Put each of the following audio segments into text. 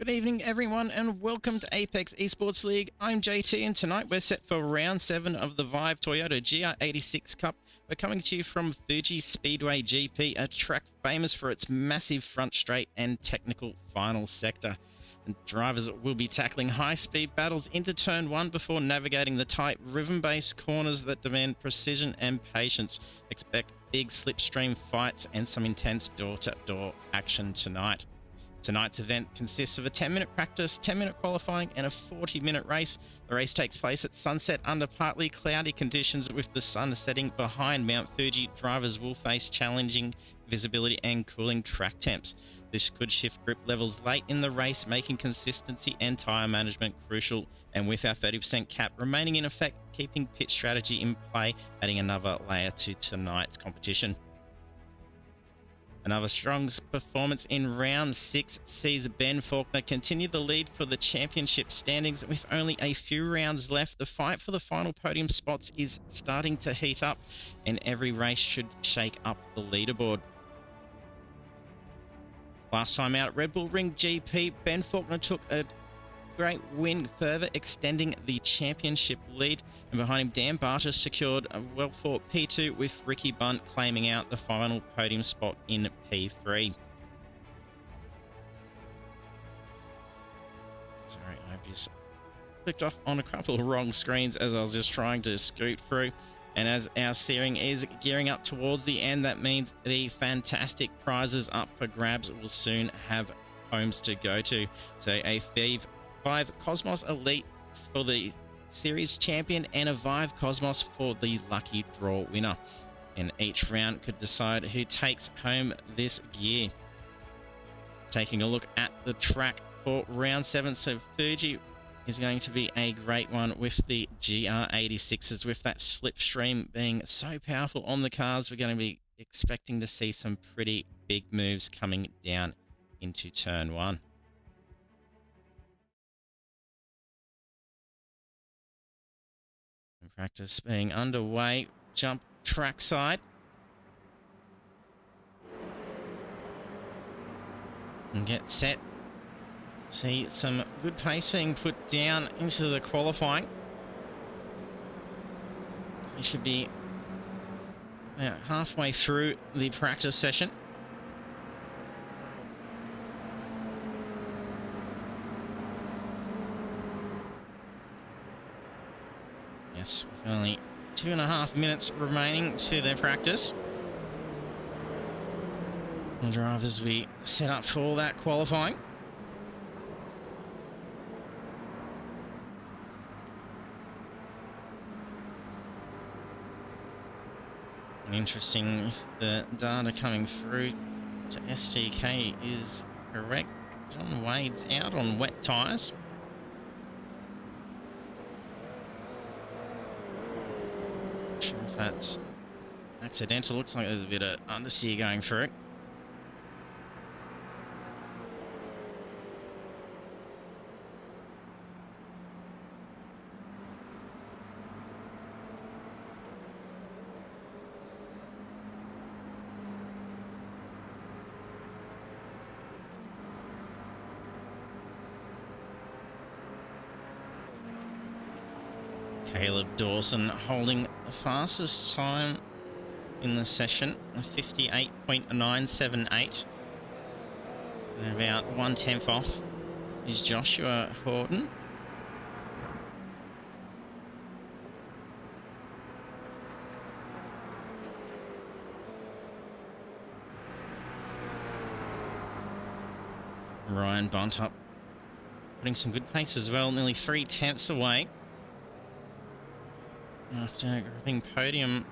Good evening, everyone, and welcome to Apex Esports League. I'm JT, and tonight we're set for round 7 of the Vive Toyota GR86 Cup. We're coming to you from Fuji Speedway GP, a track famous for its massive front straight and technical final sector. And drivers will be tackling high-speed battles into turn 1 before navigating the tight rhythm-based corners that demand precision and patience. Expect big slipstream fights and some intense door-to-door action tonight. Tonight's event consists of a 10-minute practice, 10-minute qualifying, and a 40-minute race. The race takes place at sunset under partly cloudy conditions with the sun setting behind Mount Fuji. Drivers will face challenging visibility and cooling track temps. This could shift grip levels late in the race, making consistency and tyre management crucial. And with our 30% cap remaining in effect, keeping pit strategy in play, adding another layer to tonight's competition. Another strong performance in round 6 sees Ben Faulkner continue the lead for the championship standings with only a few rounds left. The fight for the final podium spots is starting to heat up, and every race should shake up the leaderboard. Last time out at Red Bull Ring GP, Ben Faulkner took a great win, further extending the championship lead, and behind him Dan Barter secured a well-fought P2 with Ricky Bunt claiming out the final podium spot in P3. Sorry, I've just clicked off on a couple of wrong screens as I was just trying to scoot through, and as our steering is gearing up towards the end, that means the fantastic prizes up for grabs will soon have homes to go to. So a Vive Cosmos Elite for the series champion and a Vive Cosmos for the lucky draw winner. And each round could decide who takes home this gear. Taking a look at the track for round 7, so Fuji is going to be a great one with the GR86s. With that slipstream being so powerful on the cars, we're going to be expecting to see some pretty big moves coming down into turn 1. Practice being underway. Jump trackside. And get set. See some good pace being put down into the qualifying. We should be about halfway through the practice session. With only 2.5 minutes remaining to their practice. The drivers will be set up for all that qualifying. Interesting if the data coming through to STK is correct. John Wade's out on wet tyres. Sure if that's accidental. Looks like there's a bit of understeer going through it. Caleb Dawson holding the fastest time in the session, 58.978. And about 1/10 off is Joshua Horton. Ryan Buntup putting some good pace as well, nearly 3/10 away. After grabbing podium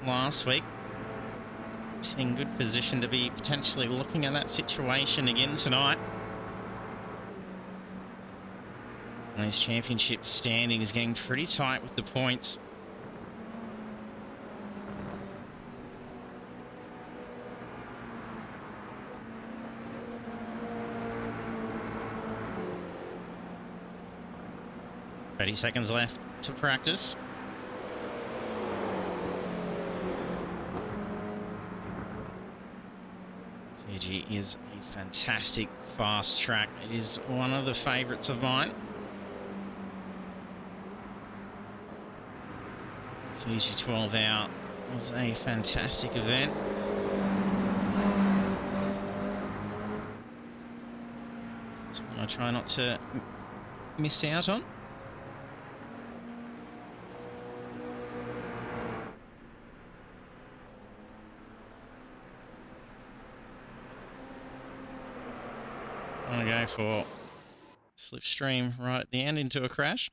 last week, it's in good position to be potentially looking at that situation again tonight. And these championship standings getting pretty tight with the points. "30 seconds left to practice. Fuji is a fantastic fast track. It is one of the favourites of mine. Fuji 12 Hour was a fantastic event. It's one I try not to miss out on. I'm going to go for slipstream right at the end into a crash.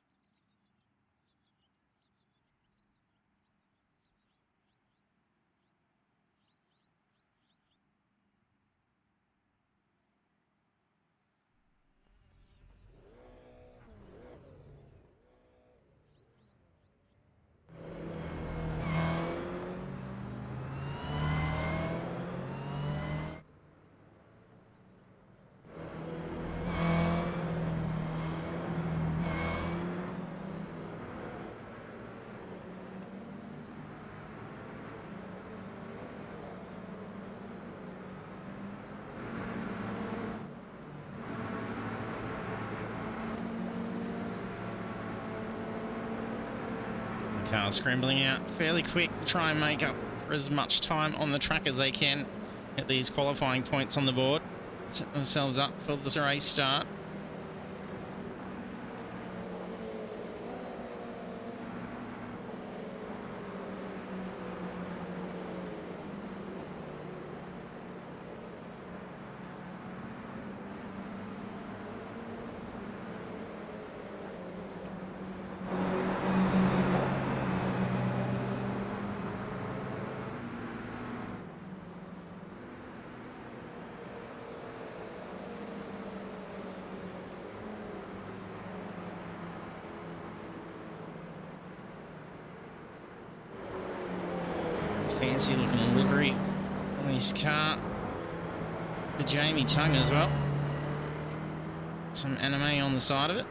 Car scrambling out fairly quick to try and make up for as much time on the track as they can at these qualifying points on the board. Set themselves up for the race start. Fancy looking livery on this car. The Jamie tongue as well. Some anime on the side of it.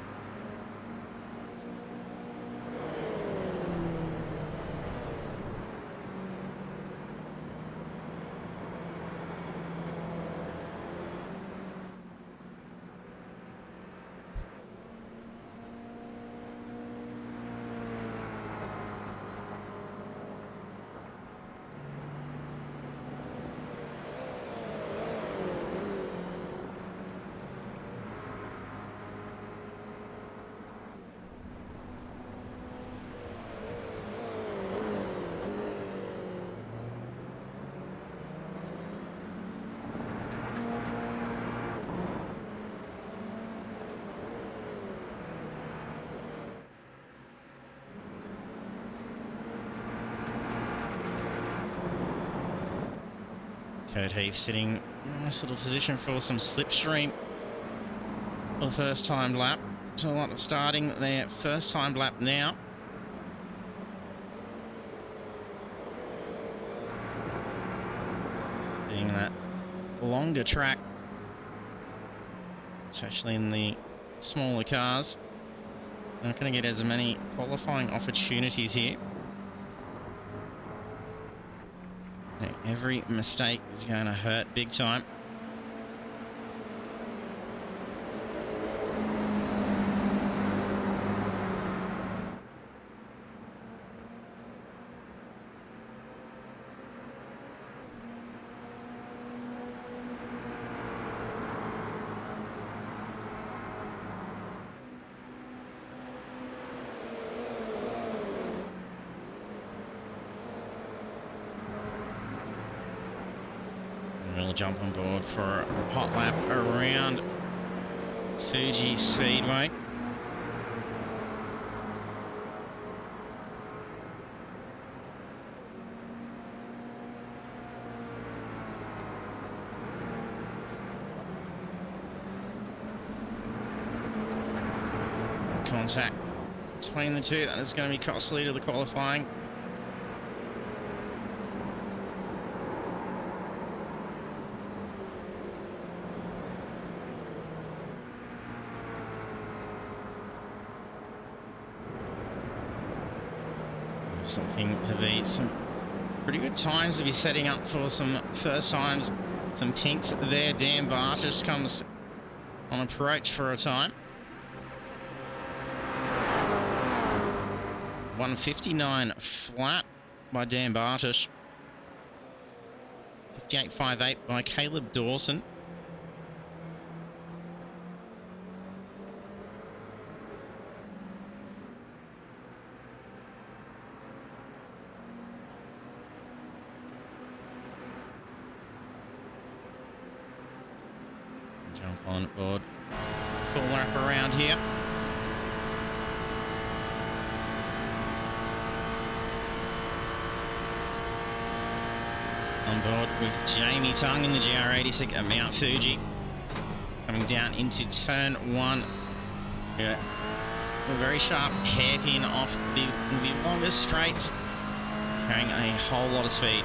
Kurt Heath sitting in a nice little position for some slipstream for the first time lap. So a lot of starting their first time lap now. Being that longer track, especially in the smaller cars, they're not going to get as many qualifying opportunities here. Every mistake is going to hurt big time. We'll jump on board for a hot lap around Fuji Speedway. Contact between the two, that is going to be costly to the qualifying. Looking to be some pretty good times to be setting up for some first times Some pinks there. Dan Bartis comes on approach for a time. 1:59 flat by Dan Bartis. 58.58 by Caleb Dawson. Jump on board. Full lap around here. On board with Jamie Tung in the GR86 at Mount Fuji. Coming down into turn 1. Yeah. A very sharp hairpin off the longest straights. Carrying a whole lot of speed.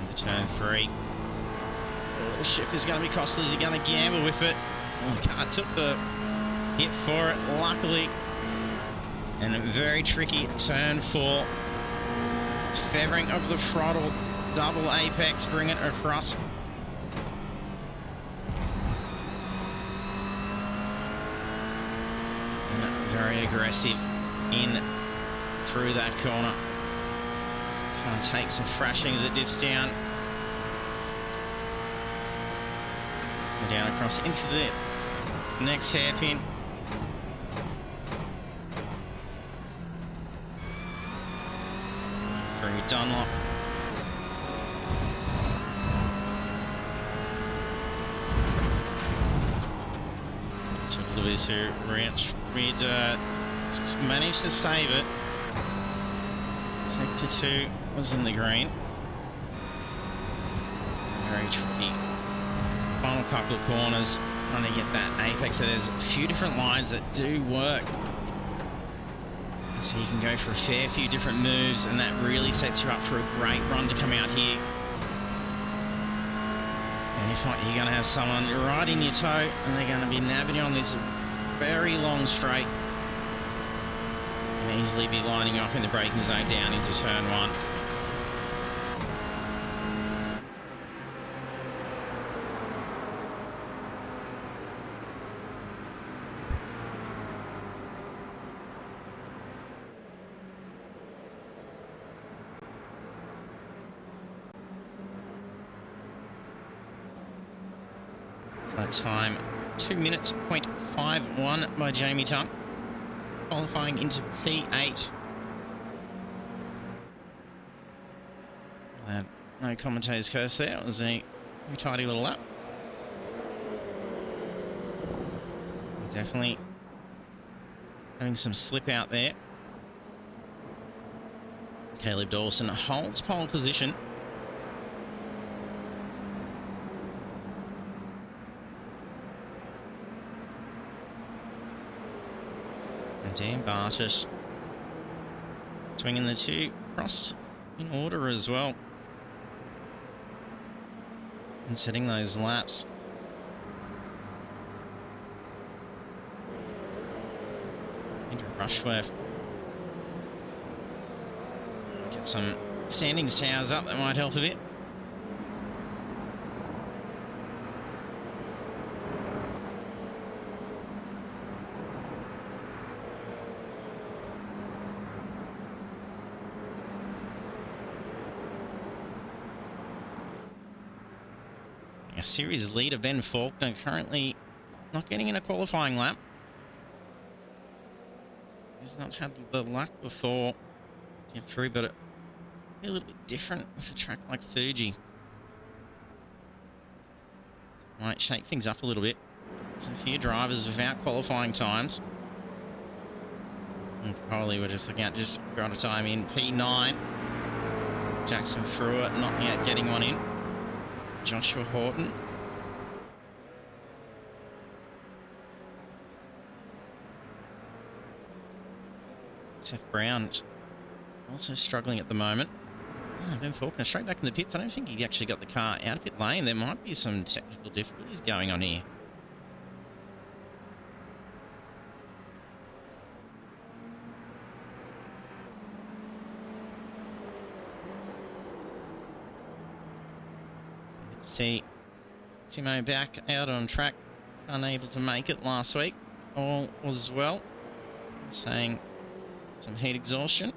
And turn 3. Oh, the shift is going to be costly. Is he going to gamble with it? Oh, the car took the hit for it, luckily. And a very tricky turn 4. Feathering of the throttle, double apex, bring it across. And very aggressive in through that corner. Trying to take some thrashing as it dips down. And down across into the next hairpin. Dunlop. So a little bit to ranch. We'd managed to save it. Sector 2 was in the green. Very tricky. Final couple of corners. Trying to get that apex. So there's a few different lines that do work. So you can go for a fair few different moves, and that really sets you up for a great run to come out here. And if not, you're going to have someone right in your toe, and they're going to be nabbing you on this very long straight. And easily be lining up in the braking zone down into turn 1. That time 2 minutes, 0.51 by Jamie Tung. Qualifying into P8. No commentator's curse there. It was a very tidy little lap. Definitely having some slip out there. Caleb Dawson holds pole position. Dan Bartis swinging the 2 cross in order as well. And setting those laps. Andrew Rushworth. Get some standings towers up, that might help a bit. Series leader Ben Faulkner currently not getting in a qualifying lap. He's not had the luck before to get through, but it'll be a little bit different with a track like Fuji. Might shake things up a little bit. There's a few drivers without qualifying times. And probably we're just looking at just got a time in P9. Jackson Frewer not yet getting one in. Joshua Horton. Seth Brown also struggling at the moment. Oh, Ben Faulkner straight back in the pits. I don't think he actually got the car out of pit lane. There might be some technical difficulties going on here. see Timo back out on track, unable to make it last week. All was well, saying some heat exhaustion.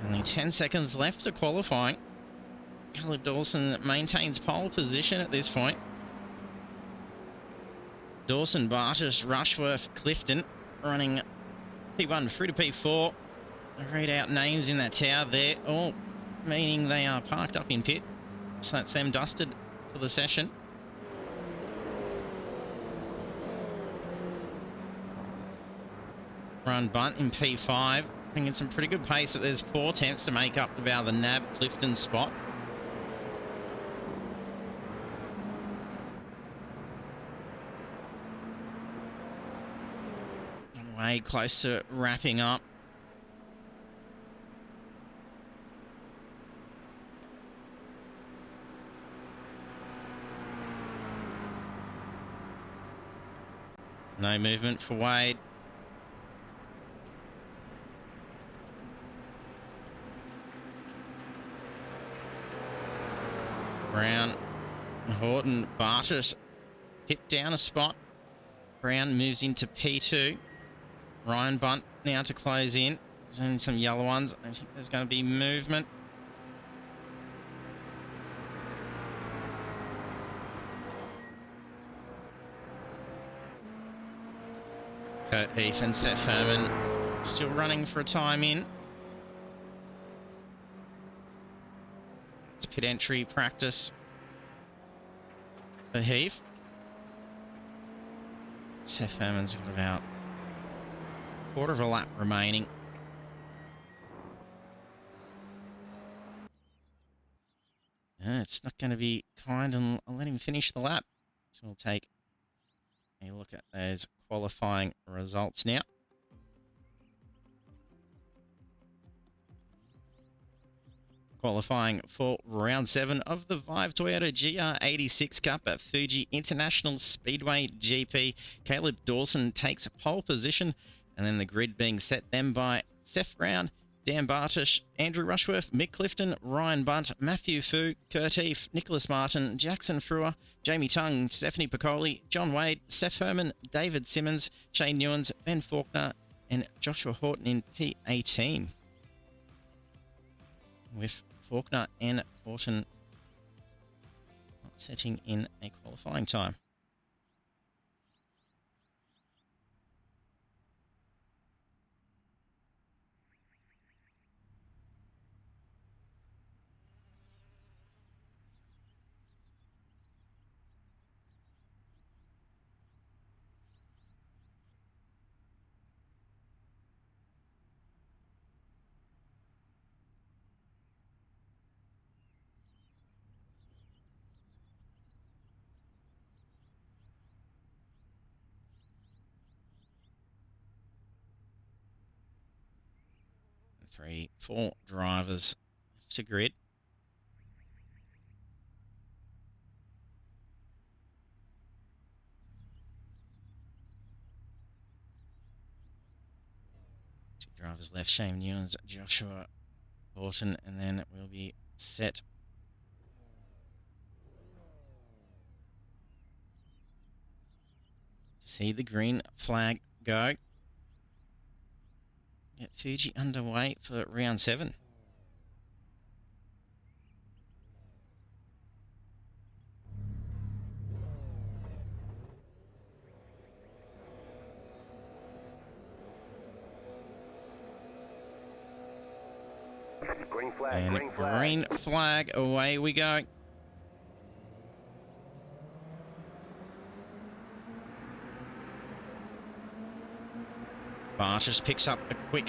Only 10 seconds left to qualifying. Caleb Dawson maintains pole position at this point. Dawson, Bartis, Rushworth, Clifton running P1 through to P4. Read out names in that tower there, all meaning they are parked up in pit. So that's them dusted for the session. Ryan Bunt in P5, bringing some pretty good pace, but there's 4 attempts to make up about the Nab Clifton spot. Way close to wrapping up. No movement for Wade. Brown, Horton, Bartis hit down a spot. Brown moves into P2. Ryan Bunt now to close in. There's only some yellow ones. I think there's going to be movement. Kurt Heath and Seth Herman still running for a time in. It's pit entry practice for Heath. Seth Herman's got about quarter of a lap remaining. It's not going to be kind and I'll let him finish the lap. So we'll take a look at those qualifying results now. Qualifying for round 7 of the Vive Toyota GR86 Cup at Fuji International Speedway GP. Caleb Dawson takes pole position, and then the grid being set then by Seth Brown, Dan Bartish, Andrew Rushworth, Mick Clifton, Ryan Bunt, Matthew Fu, Kurt Heath, Nicholas Martin, Jackson Frewer, Jamie Tung, Stephanie Piccoli, John Wade, Seth Herman, David Simmons, Shane Newens, Ben Faulkner, and Joshua Horton in P18. With Faulkner and Horton not setting in a qualifying time. Three, 4 drivers to grid. Two drivers left, Shane Newens, Joshua Horton, and then we'll be set. See the green flag go. Get Fuji underway for round 7. Green flag, And green flag. Green flag, away we go. Bartish picks up a quick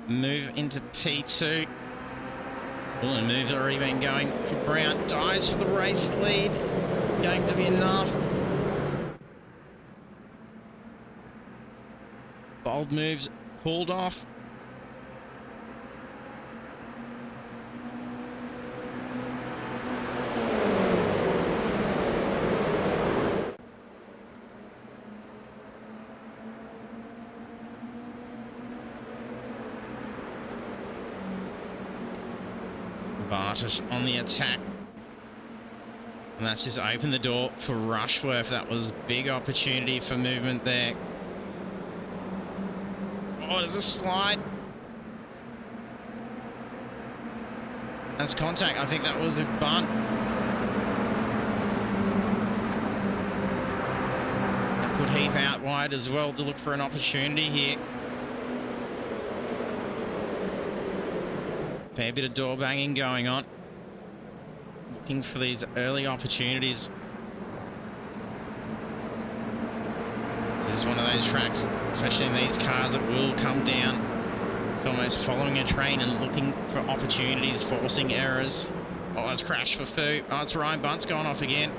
move into P2. Oh, and move's already been going for Brown. Dives for the race lead. Going to be enough. Bold moves pulled off. started on the attack. And that's just opened the door for Rushworth. That was a big opportunity for movement there. Oh, there's a slide. That's contact. I think that was a bunt. That put Heath out wide as well to look for an opportunity here. Fair bit of door banging going on. Looking for these early opportunities. This is one of those tracks, especially in these cars, that will come down to almost following a train and looking for opportunities, forcing errors. Oh, it's crashed for Fu. Oh, it's Ryan Bunt's gone off again.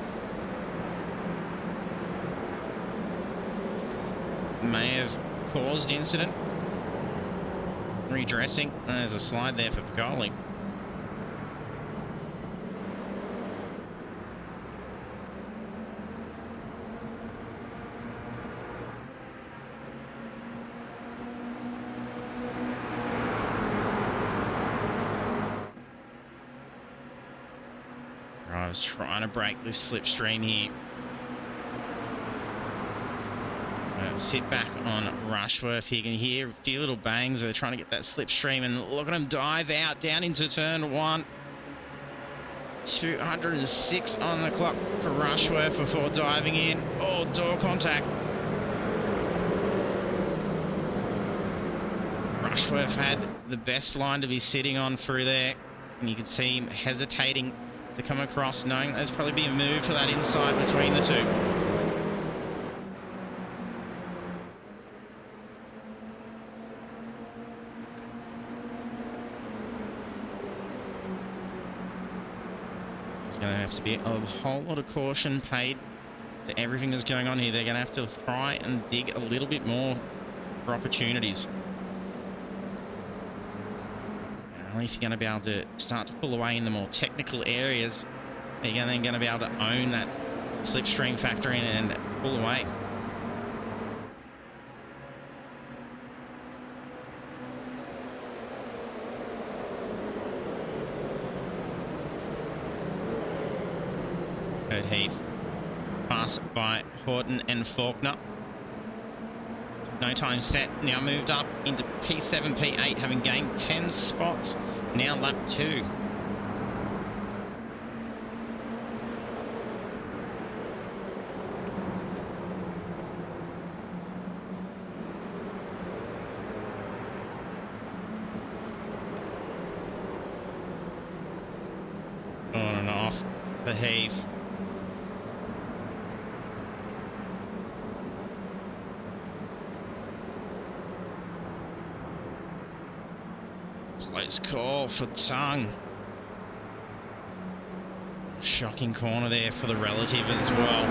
May have caused incident. Redressing. And there's a slide there for Pagoli. I was trying to break this slipstream here. Sit back on Rushworth. You can hear a few little bangs where they're trying to get that slipstream, and look at him dive out down into turn one. 206 on the clock for Rushworth before diving in. Oh, door contact. Rushworth had the best line to be sitting on through there, and you could see him hesitating to come across, knowing there's probably be a move for that inside between the two. There's going to have to be a whole lot of caution paid to everything that's going on here. They're going to have to try and dig a little bit more for opportunities. Only if you're going to be able to start to pull away in the more technical areas, you're then going to be able to own that slipstream factor in and pull away. Third Heath. Pass by Horton and Faulkner. No time set, now moved up into P7, P8, having gained 10 spots, now lap 2. On and off the Heath. Close call for Tongue. Shocking corner there for the relative as well.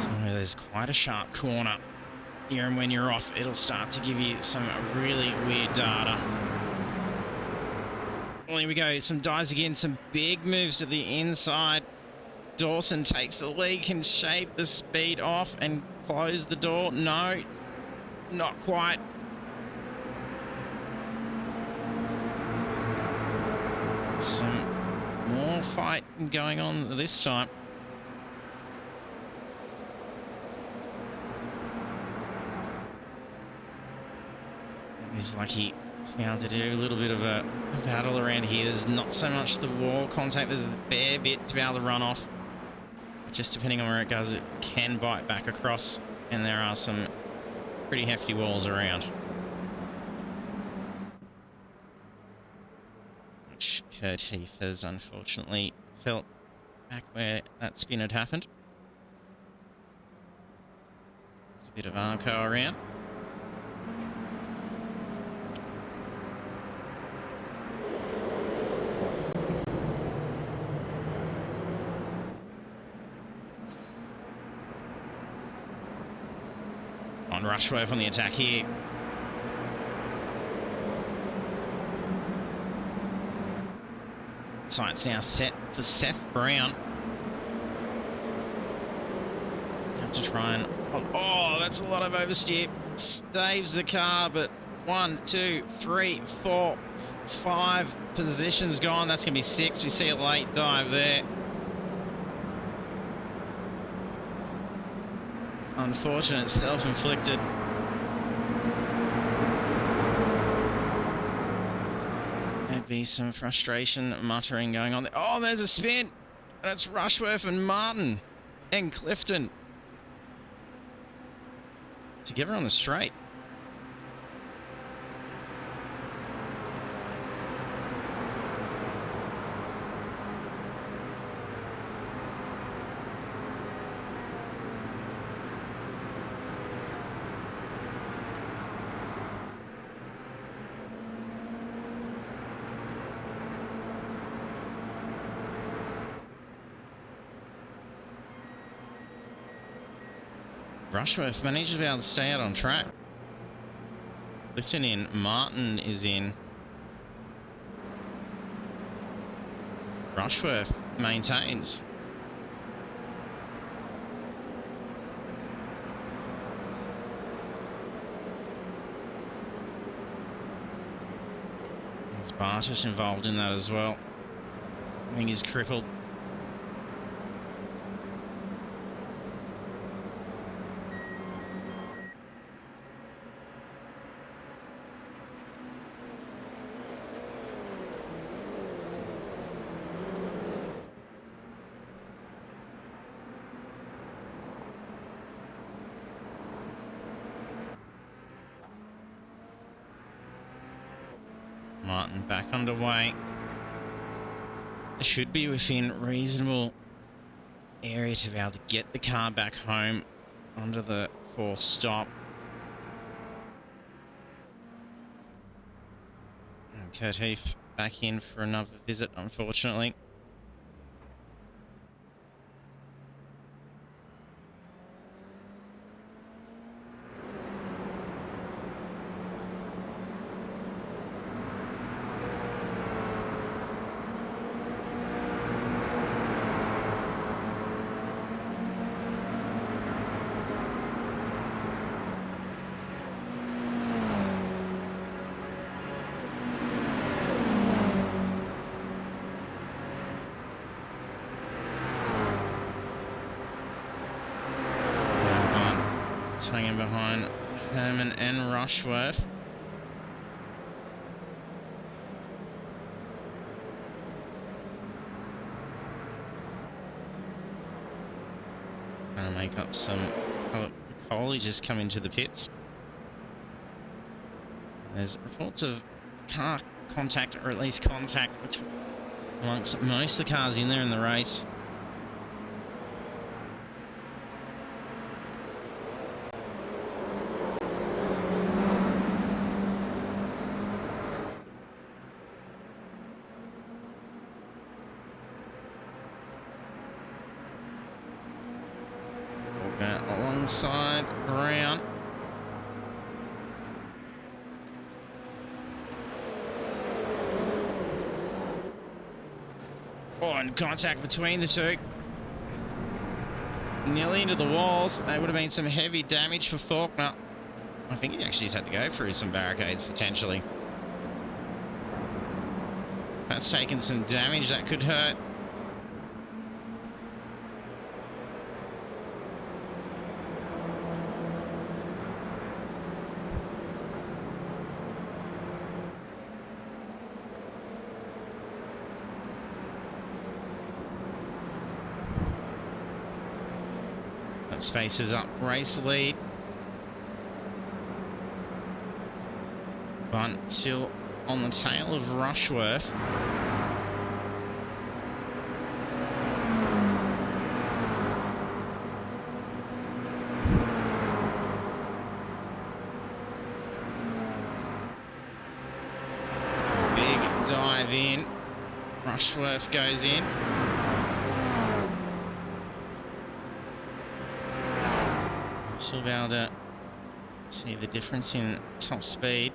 So there's quite a sharp corner here, and when you're off, it'll start to give you some really weird data. Well, here we go. Some dives again, some big moves to the inside. Dawson takes the lead, can shave the speed off and close the door. No, not quite. Some more fight going on this time. He's lucky to be able to do a little bit of a battle around here. There's not so much the wall contact, there's a fair bit to be able to run off. But just depending on where it goes, it can bite back across, and there are some pretty hefty walls around. Kurt Heath has unfortunately felt back where that spin had happened. There's a bit of Arco around. On Rushworth on the attack here. Sights now set for Seth Brown. Have to try and... Oh, that's a lot of oversteer. Staves the car, but 1, 2, 3, 4, 5 positions gone. That's going to be 6. We see a late dive there. Unfortunate, self-inflicted. There'd be some frustration, muttering going on there. Oh, there's a spin. That's Rushworth and Martin and Clifton together on the straight. Rushworth managed to be able to stay out on track. Clifton in, Martin is in. Rushworth maintains. There's Bartish involved in that as well. I think he's crippled. Martin back underway. Should be within reasonable area to be able to get the car back home under the 4th stop. And Kurt Heath back in for another visit, unfortunately. Hanging behind Herman and Rushworth. Trying to make up some. Oh, Coley just come into the pits. There's reports of car contact, or at least contact, amongst most of the cars in there in the race. Alongside Brown. Oh, and contact between the two. Nearly into the walls. That would have been some heavy damage for Faulkner. I think he actually just had to go through some barricades, potentially. That's taken some damage. That could hurt. Faces up race lead, but still on the tail of Rushworth. Big dive in. Rushworth goes in. Still be able to see the difference in top speed.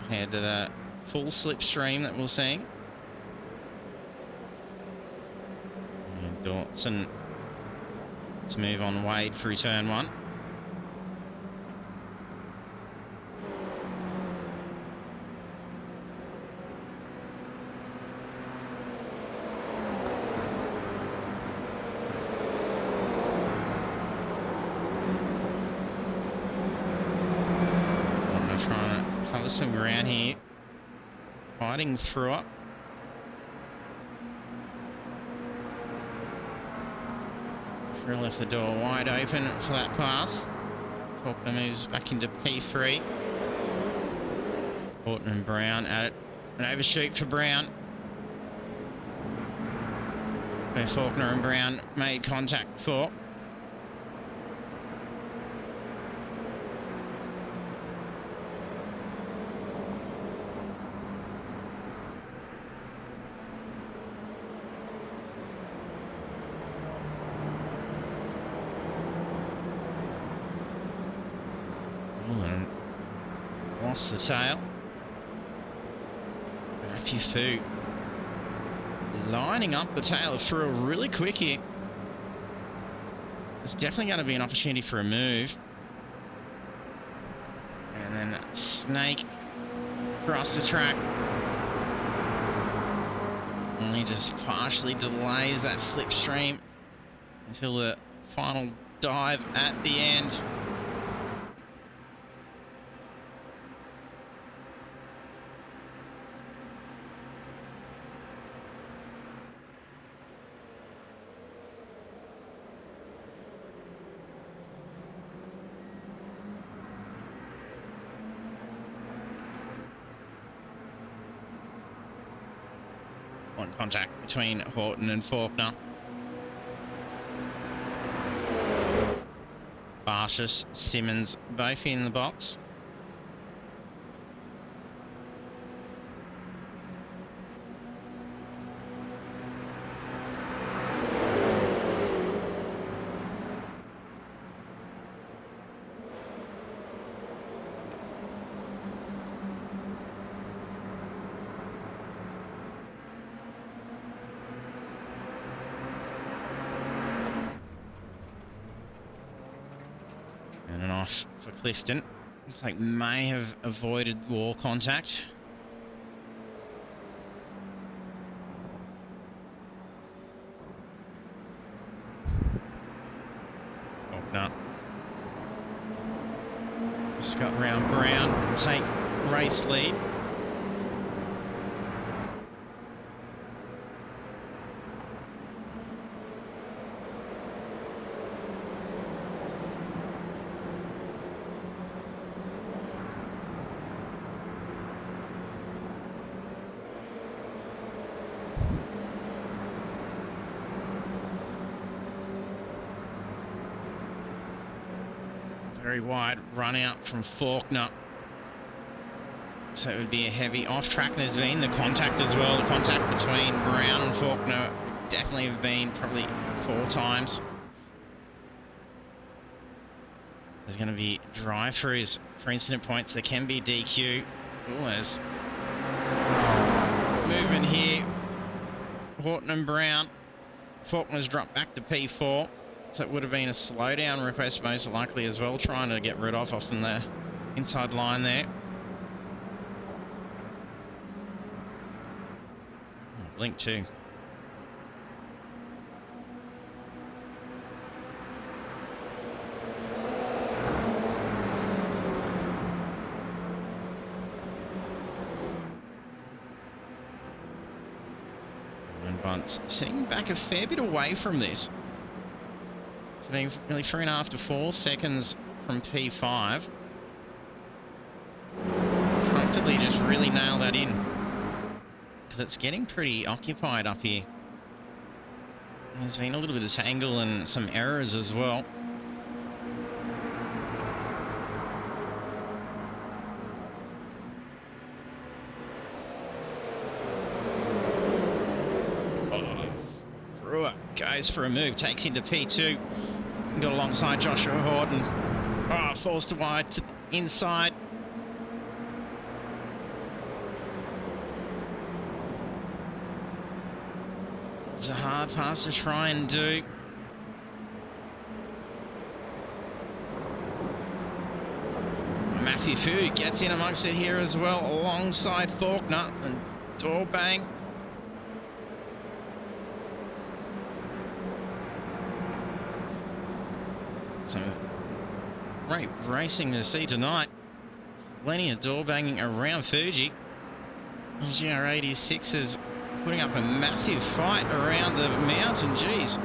Compared to the full slipstream that we're seeing. And Dawson to move on Wade through turn 1. cover some ground here. Fighting through it. Drill left the door wide open for that pass. Faulkner moves back into P3. Horton and Brown at it. An overshoot for Brown. Where Faulkner and Brown made contact before. Lost the tail. Matthew Fu lining up the tail through a really quick here. There's definitely going to be an opportunity for a move. And then Snake across the track. Only just partially delays that slipstream until the final dive at the end. On contact between Horton and Faulkner. Barshas, Simmons, both in the box. For Clifton, looks like may have avoided wall contact. Oh no! Scott round Brown take race lead. Very wide run out from Faulkner. So it would be a heavy off track. There's been the contact as well. The contact between Brown and Faulkner definitely have been probably 4 times. There's going to be drive-throughs for incident points. There can be DQ. Ooh, there's movement here. Horton and Brown. Faulkner's dropped back to P4. So it would have been a slowdown request most likely as well, trying to get rid of off in the inside line there. Oh, blink too. And Bunce sitting back a fair bit away from this. Being nearly 3.5 to 4 seconds from P5. Comfortably just really nail that in. Because it's getting pretty occupied up here. There's been a little bit of tangle and some errors as well. Brewer goes for a move, takes into P2. Got alongside Joshua Horton. Oh, falls to wide to the inside. It's a hard pass to try and do. Matthew Fu gets in amongst it here as well, alongside Faulkner and door bang. So, great racing to see tonight. plenty of door banging around Fuji. GR86 is putting up a massive fight around the mountain. Jeez.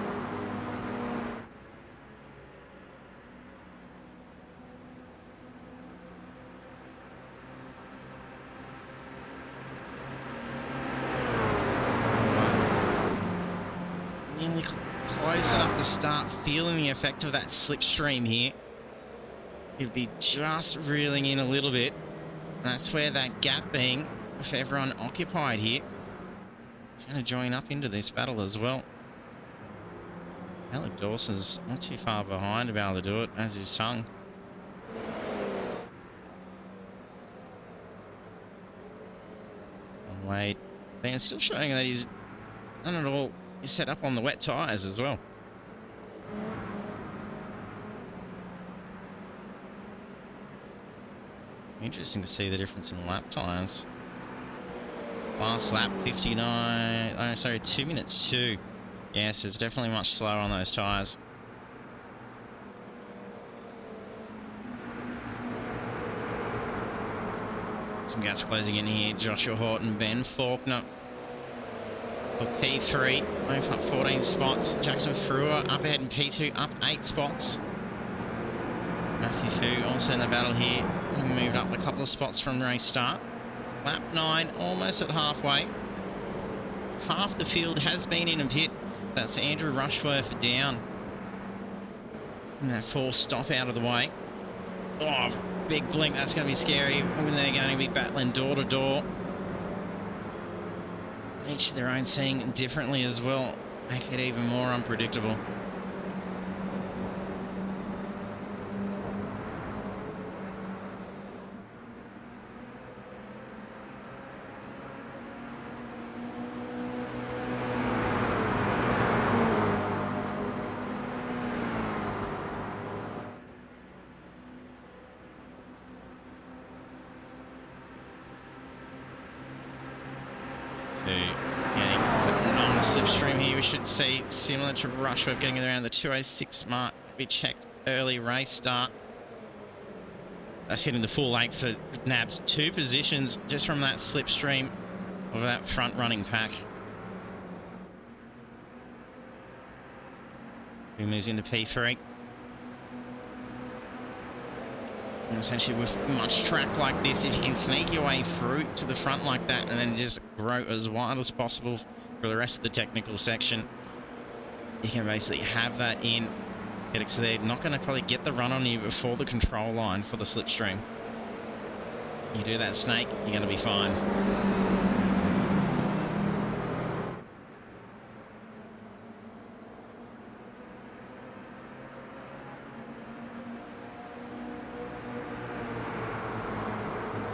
Nearly close enough to start feeling the effect of that slipstream here. It'd be just reeling in a little bit. That's where that gap being, if everyone occupied here, it's going to join up into this battle as well. Alec Dawson's not too far behind to be able to do it, as is Tongue. And Wade, Van's still showing that he's done it all. He's set up on the wet tyres as well. Interesting to see the difference in lap times. Last lap 59, oh sorry, 2 minutes 2. Yes, it's definitely much slower on those tyres. Some gaps closing in here. Joshua Horton, Ben Faulkner for P3, both up 14 spots. Jackson Frewer up ahead in P2, up 8 spots. Matthew Fu also in the battle here, moved up a couple of spots from race start. Lap 9, almost at halfway. Half the field has been in a pit. That's Andrew Rushworth down. And that forced stop out of the way. Oh, big blink, that's going to be scary when they're going to be battling door to door. Each their own, seeing differently as well. Make it even more unpredictable. Slipstream here, we should see similar to Rushworth getting around the 2:06 mark. We checked early race start. That's hitting the full length for Nabs. 2 positions just from that slipstream of that front running pack. Who moves into P3. And essentially with much track like this, if you can sneak your way through to the front like that and then just grow as wide as possible for the rest of the technical section, you can basically have that in. So they're not going to probably get the run on you before the control line for the slipstream. You do that snake, you're going to be fine.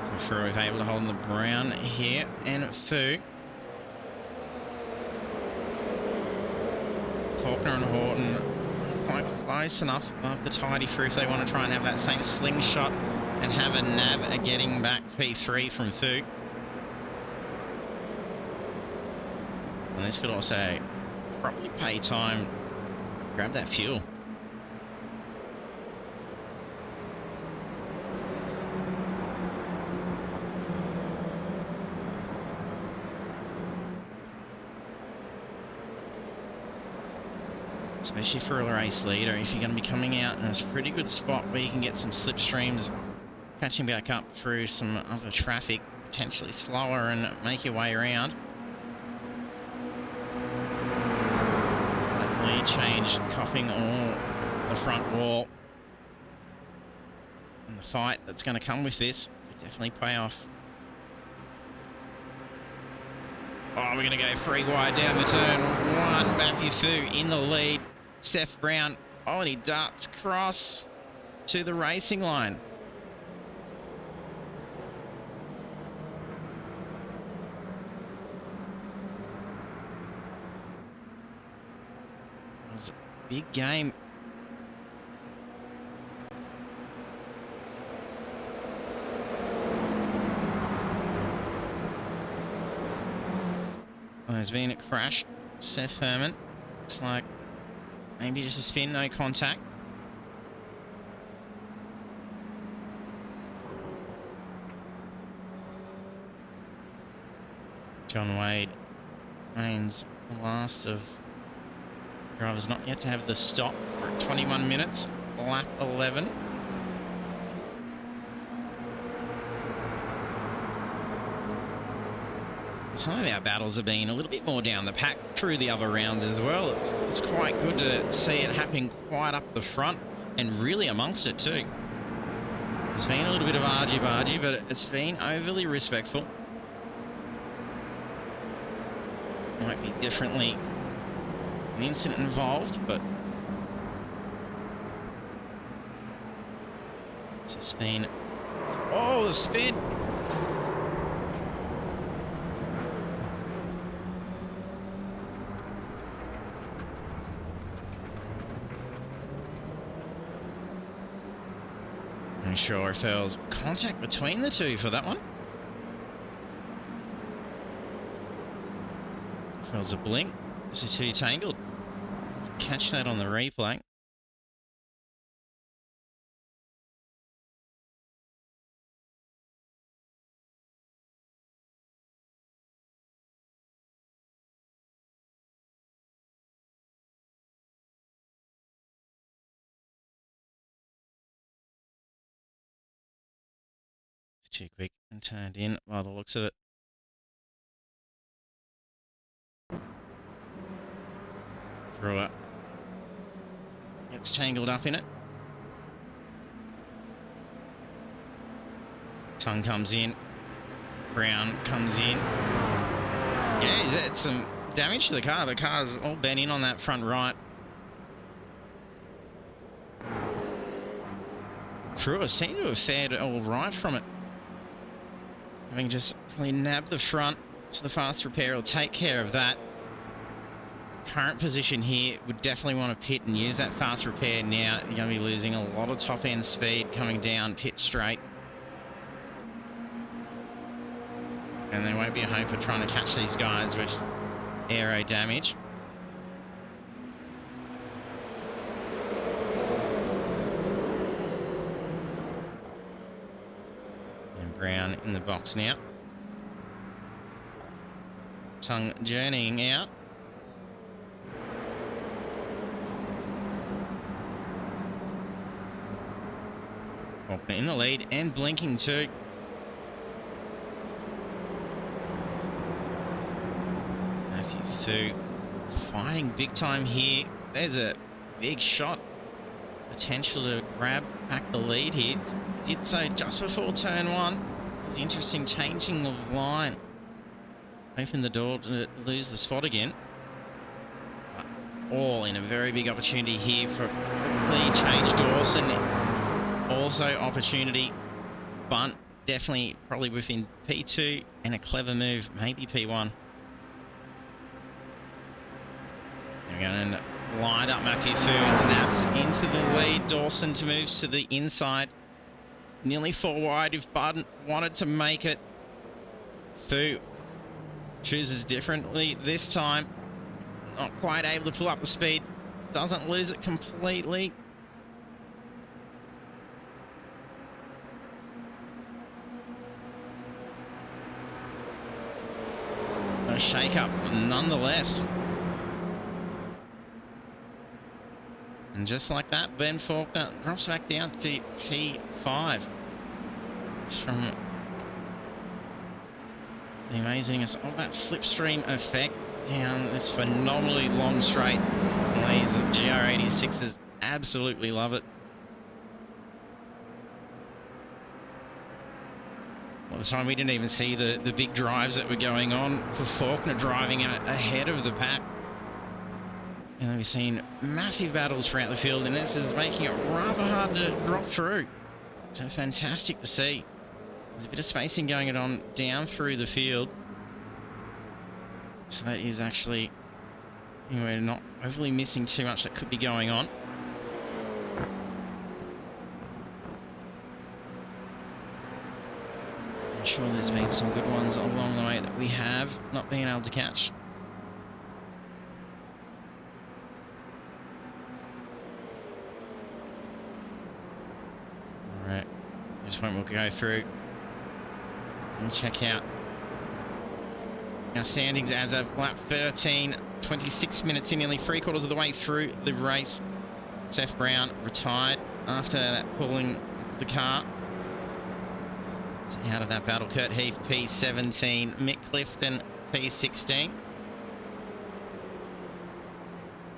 So Frew able to hold in the brown here, and Fu. Faulkner and Horton quite close enough off the tidy through if they want to try and have that same slingshot and have a nab getting back P3 from Fu. And this could also probably pay time, grab that fuel. Especially for a race leader, if you're going to be coming out in a pretty good spot where you can get some slipstreams, catching back up through some other traffic, potentially slower, and make your way around. That lead change, coughing all the front wall. And the fight that's going to come with this could definitely pay off. Oh, we're going to go 3 wide down the turn. 1, Matthew Fu in the lead. Seth Brown, oh, and he darts across to the racing line. It was a big game. Well, there's been a crash. Seth Herman, looks like maybe just a spin, no contact. John Wade remains the last of drivers not yet to have the stop for 21 minutes, lap 11. Some of our battles have been a little bit more down the pack through the other rounds as well. It's quite good to see it happening quite up the front and really amongst it too. It's been a little bit of argy-bargy, but it's been overly respectful. Might be differently an incident involved, but it's just been... Oh, the spin! I'm sure if there was contact between the two for that one. If there was a blink, is it too tangled? Catch that on the replay. It's too quick and turned in by the looks of it. Brewer gets tangled up in it. Tongue comes in. Brown comes in. Yeah, he's had some damage to the car. The car's all bent in on that front right. Brewer seemed to have fared all right from it. Having just probably nabbed the front, so the fast repair will take care of that. Current position here, would definitely want to pit and use that fast repair now. You're going to be losing a lot of top end speed coming down pit straight. And there won't be a hope of trying to catch these guys with aero damage. And Brown in the box now. Tongue journeying out. Faulkner in the lead and blinking too. Matthew Fu fighting big time here. There's a big shot. Potential to grab back the lead here. Did so just before turn one. It's interesting changing of line. Open the door to lose the spot again. But all in a very big opportunity here for a clean change. Dawson also opportunity. Bunt definitely probably within P2 and a clever move, maybe P1. They're going to line up Matthew Fu and that's into the lead. Dawson to move to the inside. Nearly 4 wide if Bunt wanted to make it. Fu chooses differently this time. Not quite able to pull up the speed. Doesn't lose it completely. A shake-up nonetheless. And just like that, Ben Faulkner drops back down to P5. From the amazingness of that slipstream effect down this phenomenally long straight. These GR86s absolutely love it. Well, the time we didn't even see the big drives that were going on for Faulkner driving ahead of the pack. And we've seen massive battles throughout the field, and this is making it rather hard to drop through. So fantastic to see. There's a bit of spacing going on down through the field. So that is actually, we're not overly missing too much that could be going on. I'm sure there's been some good ones along the way that we have not been able to catch. Alright, this point we'll go through and check out Our standings as of lap 13, 26 minutes in, nearly 3/4 of the way through the race. Seth Brown retired after that pulling the car. So out of that battle, Kurt Heath P17, Mick Clifton P16,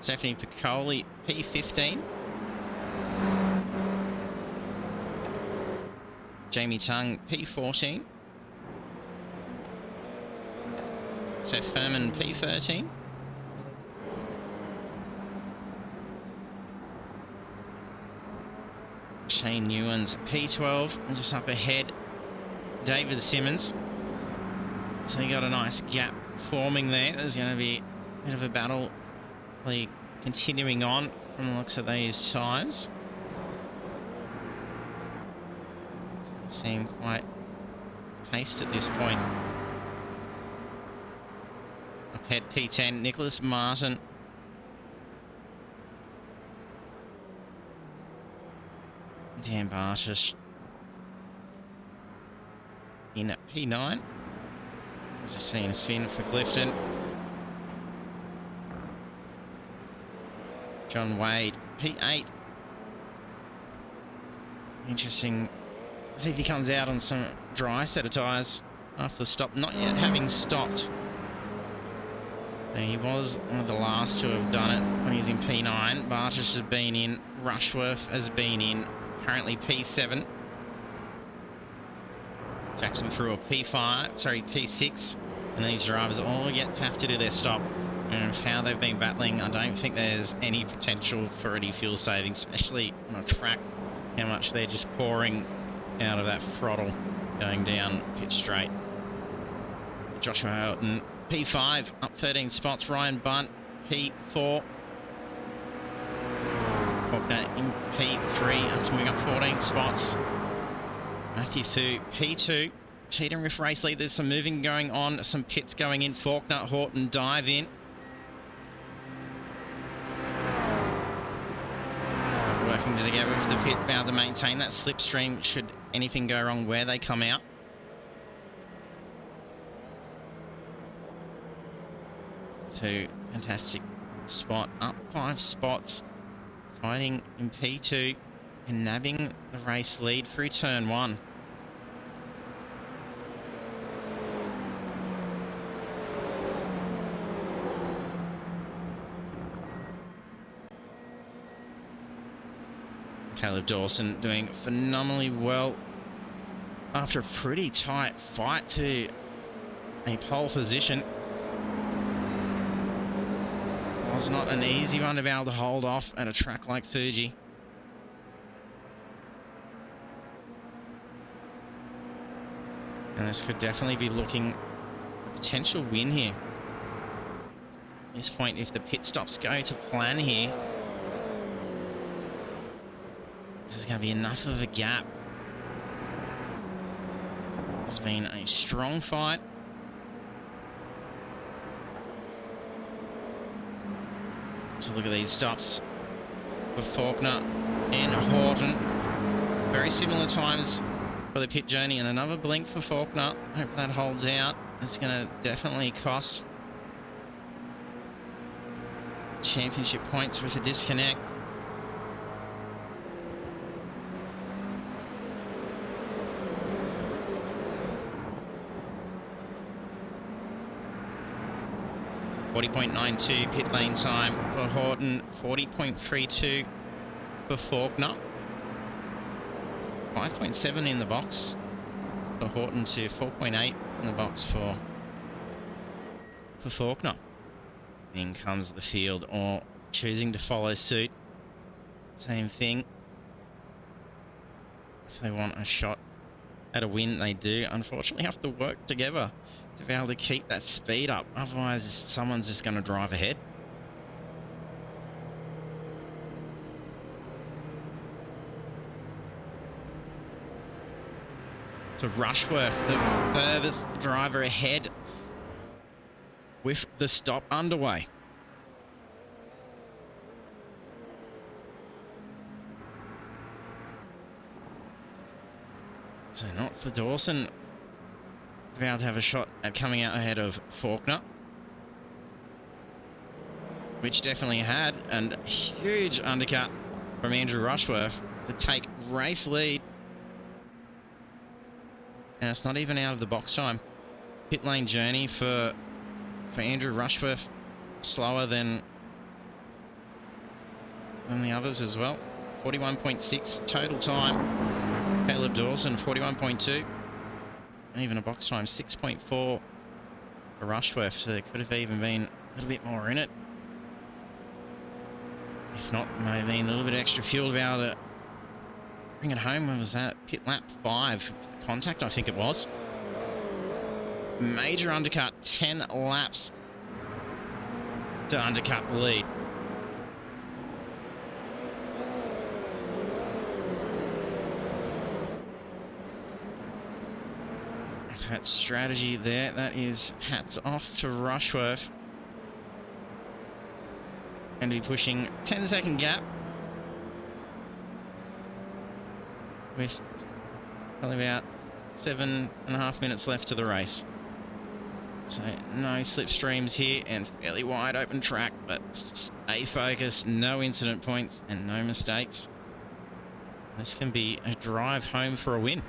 Stephanie Piccoli P15, Jamie Tung P14, Seth Herman P13, Shane Newlands P12, and just up ahead, David Simmons. So you got a nice gap forming there. There's going to be a bit of a battle continuing on from the looks of these times. Doesn't seem quite paced at this point. Up ahead, P10, Nicholas Martin. Dan Bartish in at P9. There's just been a spin for Clifton. John Wade, P8. Interesting. See if he comes out on some dry set of tyres after the stop. Not yet having stopped. He was one of the last to have done it when he's in P9. Bartish has been in. Rushworth has been in. Currently P7. Jackson through a P6. And these drivers all yet to have to do their stop. And how they've been battling, I don't think there's any potential for any fuel saving, especially on a track. How much they're just pouring out of that throttle going down pit straight. Joshua Houghton, P5, up 13 spots. Ryan Bunt, P4. Faulkner in P3 after moving up 14 spots. Matthew Fu, P2. Teeter and Riff race lead. There's some moving going on, some pits going in. Faulkner, Horton dive in. Working together with the pit now to maintain that slipstream should anything go wrong where they come out. Two, fantastic spot, up 5 spots, fighting in P2 and nabbing the race lead through turn 1. Caleb Dawson doing phenomenally well after a pretty tight fight to a pole position. Was not an easy one to be able to hold off at a track like Fuji. And this could definitely be looking a potential win here. At this point, if the pit stops go to plan here, there's going to be enough of a gap. It's been a strong fight. So look at these stops for Faulkner and Horton. Very similar times for the pit journey, and another blink for Faulkner. Hope that holds out. It's going to definitely cost championship points with a disconnect. .92 pit lane time for Horton, 40.32 for Faulkner, 5.7 in the box for Horton to 4.8 in the box for Faulkner. In comes the field, or choosing to follow suit. Same thing. If they want a shot at a win, they do unfortunately have to work together to be able to keep that speed up. Otherwise, someone's just going to drive ahead. So Rushworth, the furthest driver ahead with the stop underway. So not for Dawson to about to have a shot at coming out ahead of Faulkner, which definitely had, and a huge undercut from Andrew Rushworth to take race lead. And it's not even out of the box time. Pit lane journey for Andrew Rushworth slower than the others as well. 41.6 total time. Caleb Dawson 41.2. And even a box time 6.4 for Rushworth. So there could have even been a little bit more in it. If not, maybe a little bit of extra fuel to be able to bring it home. When was that? Pit lap 5. Contact, I think it was. Major undercut, 10 laps to undercut the lead. That strategy there, that is hats off to Rushworth. Going to be pushing 10-second gap with probably about 7.5 minutes left to the race. So no slipstreams here and fairly wide open track, but stay focused, no incident points and no mistakes. This can be a drive home for a win.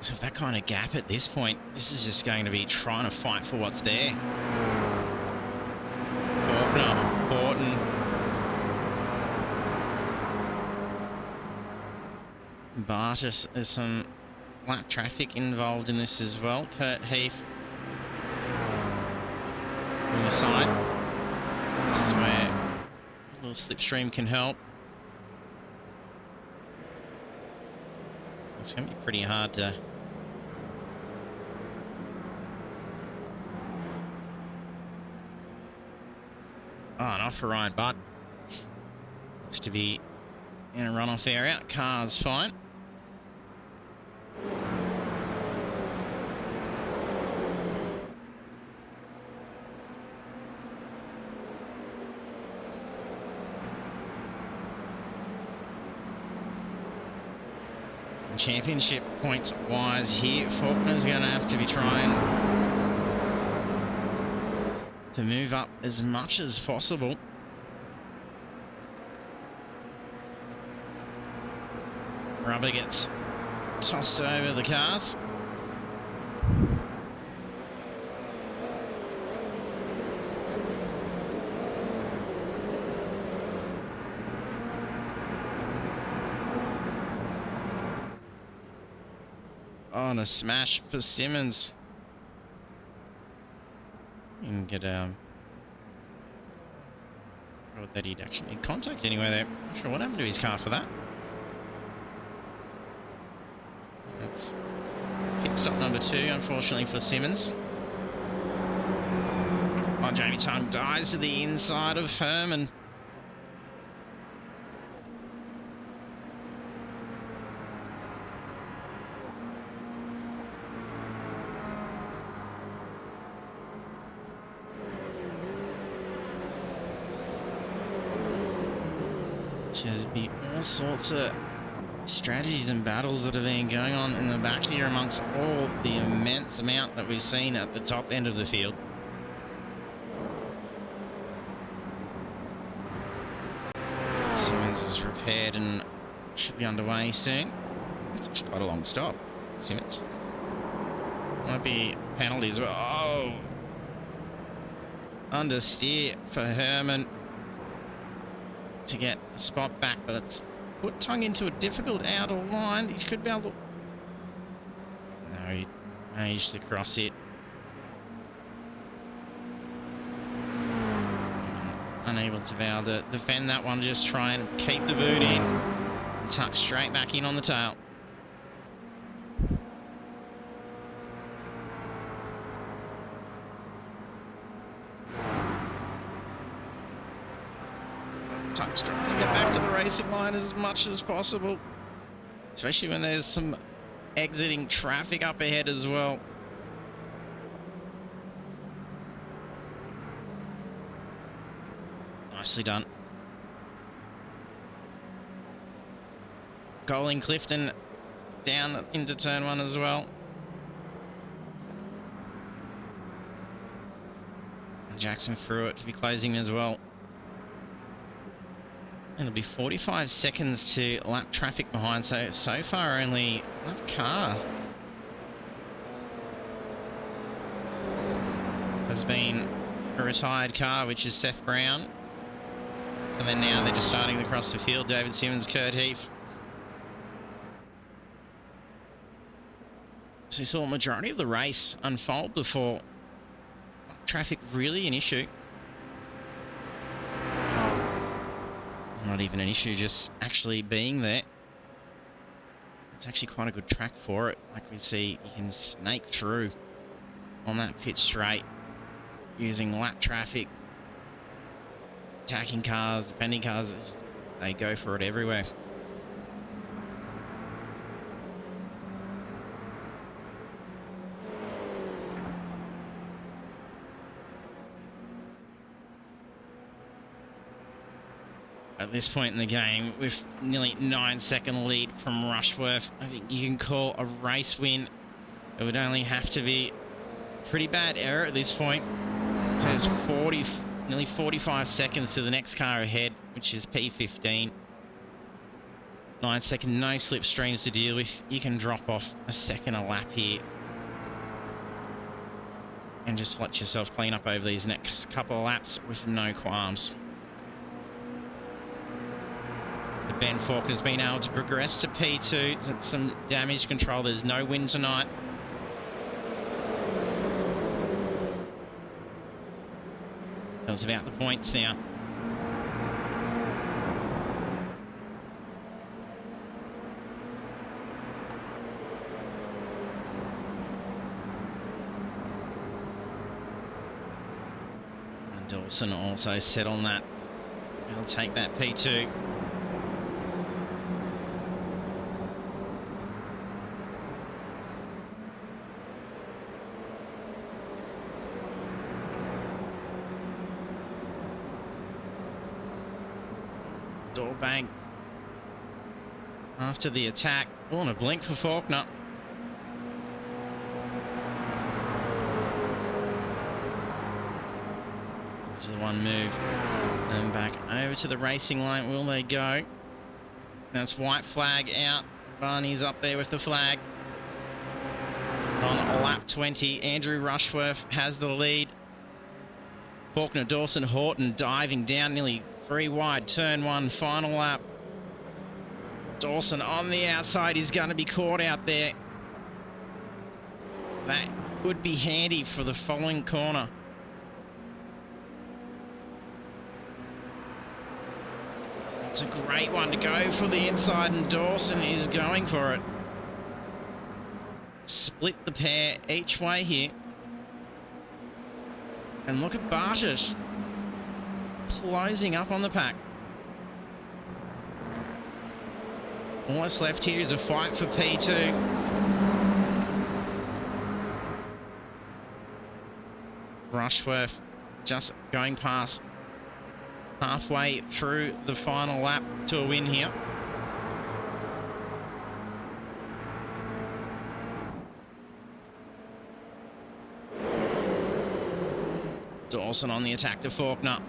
So with that kind of gap at this point, this is just going to be trying to fight for what's there. Faulkner, Borton. Bartis, there's some lap traffic involved in this as well. Kurt Heath on the side. This is where a little slipstream can help. It's going to be pretty hard to not for Ryan Butt. Looks to be in a runoff area. Car's fine. Championship points wise here, Faulkner's going to have to be trying to move up as much as possible. Rubber gets tossed over the cars. Oh, and a smash for Simmons. You can get that he'd actually made contact anyway there. Not sure what happened to his car for that. That's pit stop number 2, unfortunately for Simmons. Oh, Jamie Tung dives to the inside of Herman. There's been all sorts of strategies and battles that have been going on in the back here amongst all the immense amount that we've seen at the top end of the field. Simmons is repaired and should be underway soon. It's actually quite a long stop, Simmons. Might be a penalty as well. Oh! Understeer for Herman to get a spot back, but it's put Tung into a difficult outer line. He could be able to... No, he managed to cross it. Unable to be able to defend that one, just try and keep the boot in and tuck straight back in on the tail. Tuck's trying to get back to the racing line as much as possible, especially when there's some exiting traffic up ahead as well. Nicely done. Goaling Clifton down into turn 1 as well. Jackson through it to be closing as well. It'll be 45 seconds to lap traffic behind, so far only one car has been a retired car, which is Seth Brown. So then now they're just starting to cross the field. David Simmons, Kurt Heath. So you saw a majority of the race unfold before traffic really an issue. Not even an issue, just actually being there. It's actually quite a good track for it. Like we see, you can snake through on that pit straight using lap traffic, attacking cars, defending cars. They go for it everywhere. At this point in the game, with nearly 9-second lead from Rushworth, I think you can call a race win. It would only have to be a pretty bad error at this point. So there's nearly 45 seconds to the next car ahead, which is P15. 9-second no slipstreams to deal with. You can drop off a second a lap here and just let yourself clean up over these next couple of laps with no qualms. Ben Faulkner's been able to progress to P2. That's some damage control. There's no wind tonight. Tell us about the points now. And Dawson also set on that. He'll take that P2. Doorbank after the attack. Oh, and a blink for Faulkner. There's the one move. And back over to the racing line. Will they go? That's white flag out. Barney's up there with the flag. On lap 20, Andrew Rushworth has the lead. Faulkner, Dawson, Horton diving down nearly 3 wide, turn 1, final lap. Dawson on the outside is going to be caught out there. That could be handy for the following corner. It's a great one to go for the inside, and Dawson is going for it. Split the pair each way here. And look at Bartish closing up on the pack. All that's left here is a fight for P2. Rushworth just going past halfway through the final lap to a win here. Dawson on the attack to Faulkner.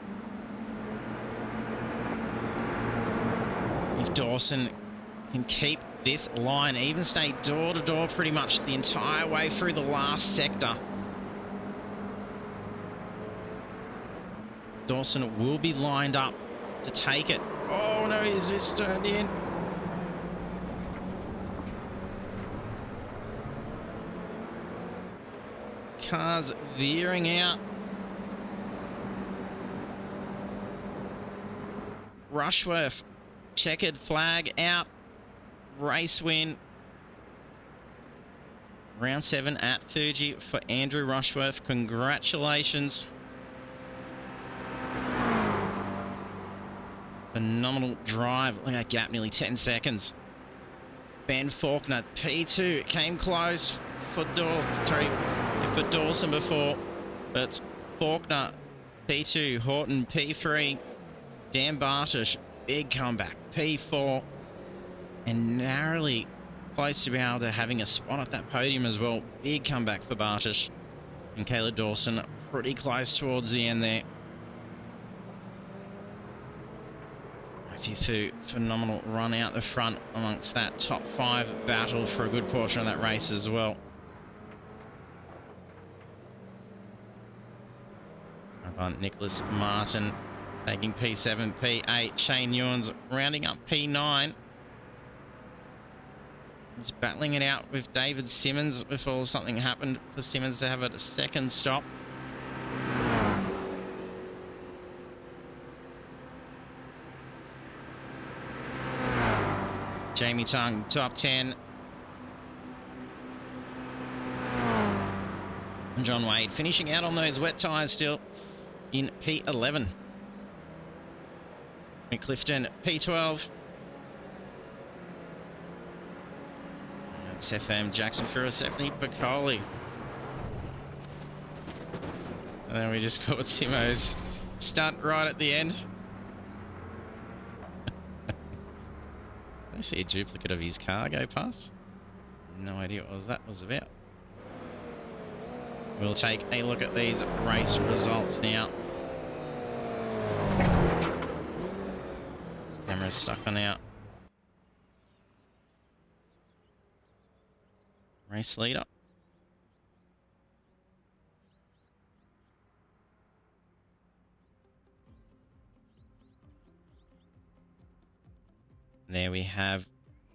If Dawson can keep this line, even stay door to door pretty much the entire way through the last sector, Dawson will be lined up to take it. Oh no, he's just turned in. Cars veering out. Rushworth, checkered flag out, race win. Round 7 at Fuji for Andrew Rushworth. Congratulations. Phenomenal drive. Look at that gap, nearly 10 seconds. Ben Faulkner, P2, came close for Dawson before, but Faulkner, P2, Horton, P3, Dan Bartish, big comeback, P4. and narrowly close to be able to having a spot at that podium as well. Big comeback for Bartosz and Caleb Dawson, pretty close towards the end there. Phenomenal run out the front amongst that top 5 battle for a good portion of that race as well. Nicholas Martin taking P7, P8. Shane Ewan's rounding up P9. He's battling it out with David Simmons before something happened for Simmons to have a second stop. Jamie Tung, top 10. And John Wade finishing out on those wet tyres still in P11. Mick Clifton, P12. That's FM Jackson Fura, Stephanie Piccoli. And then we just got Simo's stunt right at the end. I see a duplicate of his car go past. No idea what that was about. We'll take a look at these race results now. This camera's stuck on out. Race leader. There we have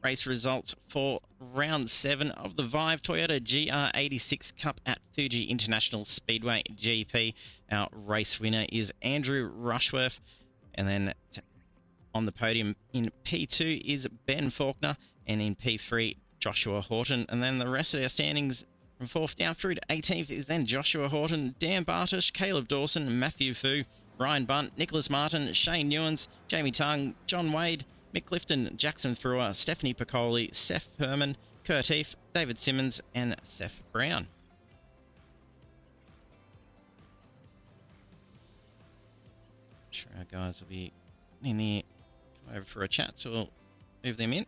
race results for round 7 of the Vive Toyota GR86 Cup at Fuji International Speedway GP. Our race winner is Andrew Rushworth, and then on the podium in P2 is Ben Faulkner, and in P3 Joshua Horton, and then the rest of our standings from 4th down through to 18th is then Joshua Horton, Dan Bartosz, Caleb Dawson, Matthew Fu, Ryan Bunt, Nicholas Martin, Shane Newans, Jamie Tung, John Wade, Mick Clifton, Jackson Thruer, Stephanie Piccoli, Seth Herman, Kurt Heath, David Simmons, and Seth Brown. I'm sure our guys will be in here over for a chat, so we'll move them in.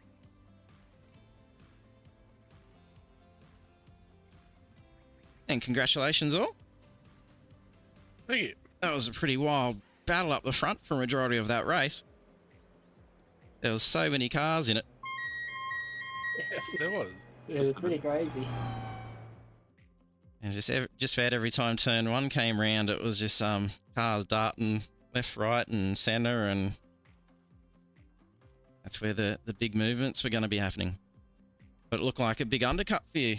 And congratulations all. Thank you. That was a pretty wild battle up the front for a majority of that race. There was so many cars in it. Yes, there was. It was pretty crazy. And just about every time turn 1 came round, it was just cars darting left, right, and centre, and that's where the big movements were going to be happening. But it looked like a big undercut for you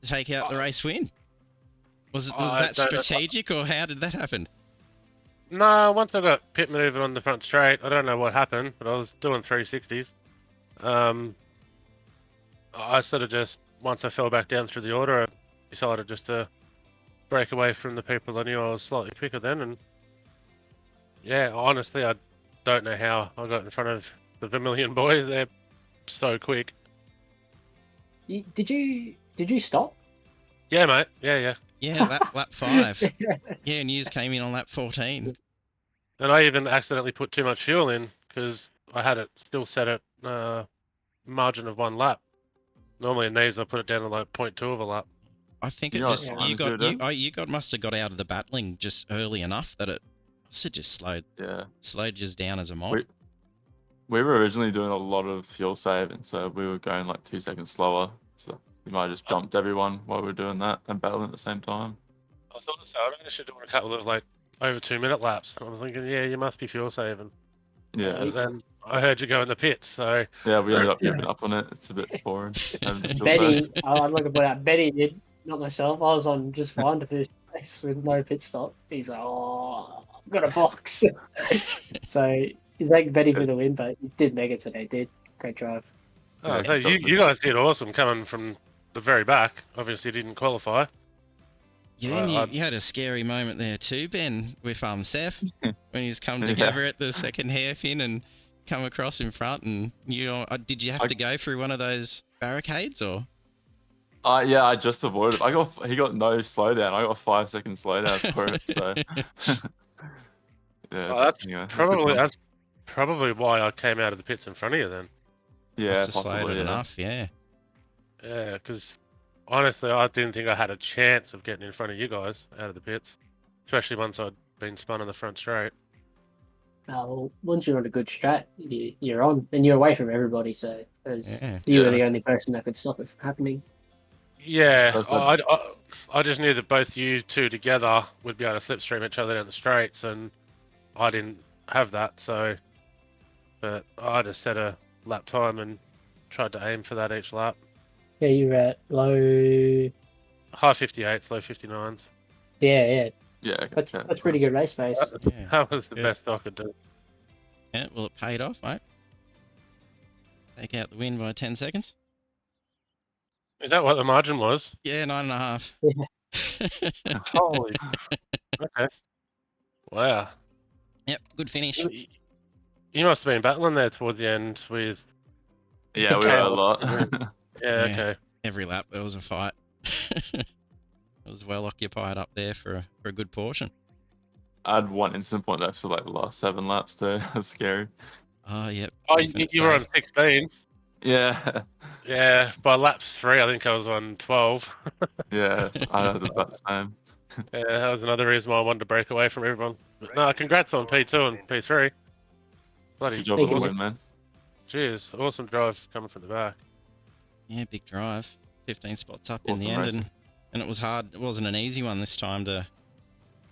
to take out the race win. Was that strategic, or how did that happen? No, once I got pit maneuvered on the front straight, I don't know what happened, but I was doing 360s. I sort of just, once I fell back down through the order, I decided just to break away from the people I knew I was slightly quicker than, and yeah, honestly, I don't know how I got in front of the Vermilion boys. They're so quick. Did you stop? Yeah, mate. Yeah. Yeah, lap 5. Yeah, news came in on lap 14. And I even accidentally put too much fuel in because I had it still set at margin of 1 lap. Normally in these I put it down to like 0.2 of a lap. I think You must have got out of the battling just early enough that it must have just slowed just down as a mob. We were originally doing a lot of fuel saving, so we were going like 2 seconds slower. So we might have just dumped everyone while we were doing that and battling at the same time. I thought so. I managed to do a couple of like over 2-minute laps. I was thinking, yeah, you must be fuel saving. Yeah. And then I heard you go in the pits, so Yeah, we ended up giving up on it. It's a bit boring. Betty, I'd like to put out Betty did, not myself. I was on just fine to finish the race with no pit stop. He's like, oh, I've got a box. So he's like Betty for the win, but he did mega today. Did great drive. Oh, so you guys did awesome coming from the very back. Obviously didn't qualify. Yeah, and you had a scary moment there too, Ben, with Seth, when he's come together at the second hairpin and come across in front, and did you have to go through one of those barricades, or? Yeah, I just avoided it. He got no slowdown. I got a 5-second slowdown for it. So yeah, That's probably why I came out of the pits in front of you then. Yeah, Must have slowed possibly. it Yeah. enough, yeah. Yeah, because honestly, I didn't think I had a chance of getting in front of you guys out of the pits, especially once I'd been spun on the front straight. Well, once you're on a good strat, you're on, and you're away from everybody. So as Yeah. you were Yeah. the only person that could stop it from happening. Yeah, That's I just knew that both you two together would be able to slipstream each other down the straights, and I didn't have that, so. But I just set a lap time and tried to aim for that each lap. Yeah, you were at low. High 58s, low 59s. Yeah. Yeah. Okay, That's yeah, that's pretty nice. good race pace. Yeah. That was the Yeah. best I could do. Yeah, well, it paid off, mate. Take out the win by 10 seconds. Is that what the margin was? Yeah, 9.5. Holy. Okay. Wow. Yep, good finish. You must have been battling there towards the end with. Yeah, we were a Chaos. lot. Yeah, Yeah. okay. Every lap there was a fight. It was well occupied up there for a good portion. I had one instant point left for like the last 7 laps too. That's scary. Oh, yep. Oh, keeping it you were on safe. 16. Yeah. Yeah, by laps 3, I think I was on 12. Yeah. So I had about the same. Yeah, that was another reason why I wanted to break away from everyone. But no, congrats on P2 and P3. Bloody Good job Thank for you, the awesome. win, man. Cheers. Awesome drive coming from the back. Yeah, big drive. 15 spots up Awesome in the end, racing. and it was hard. It wasn't an easy one this time to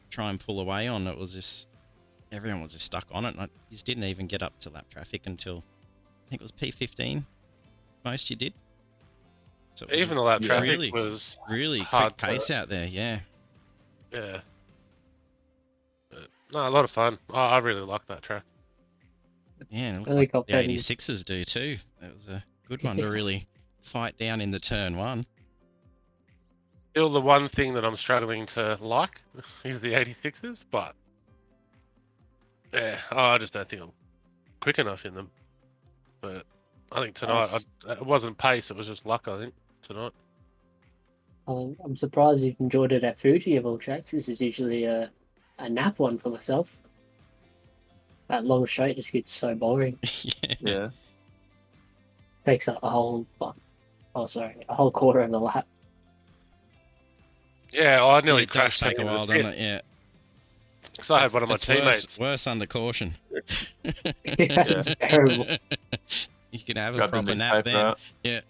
try and pull away on. It was just everyone was just stuck on it. And I just didn't even get up to lap traffic until I think it was P15. Most you did. So it was Even the lap Yeah. traffic really, was really hard quick pace out there. Yeah. yeah. But, no, a lot of fun. I really like that track. Yeah, and it looked Only like got the 30. 86s do too. That was a good one to really fight down in the turn one. Still, the one thing that I'm struggling to like is the 86s, but yeah, I just don't think I'm quick enough in them. But I think tonight it wasn't pace; it was just luck. I think tonight. I'm surprised you've enjoyed it at Fuji of all tracks. This is usually a nap one for myself. That long straight just gets so boring. Yeah. Yeah. Takes up a whole quarter of the lap. Yeah, I nearly It does crashed take a into the while, pit. doesn't it? Yeah. So I had one of my It's teammates. worse under caution. Yeah, it's terrible. You can have a Grab the proper nap newspaper then. out. Yeah.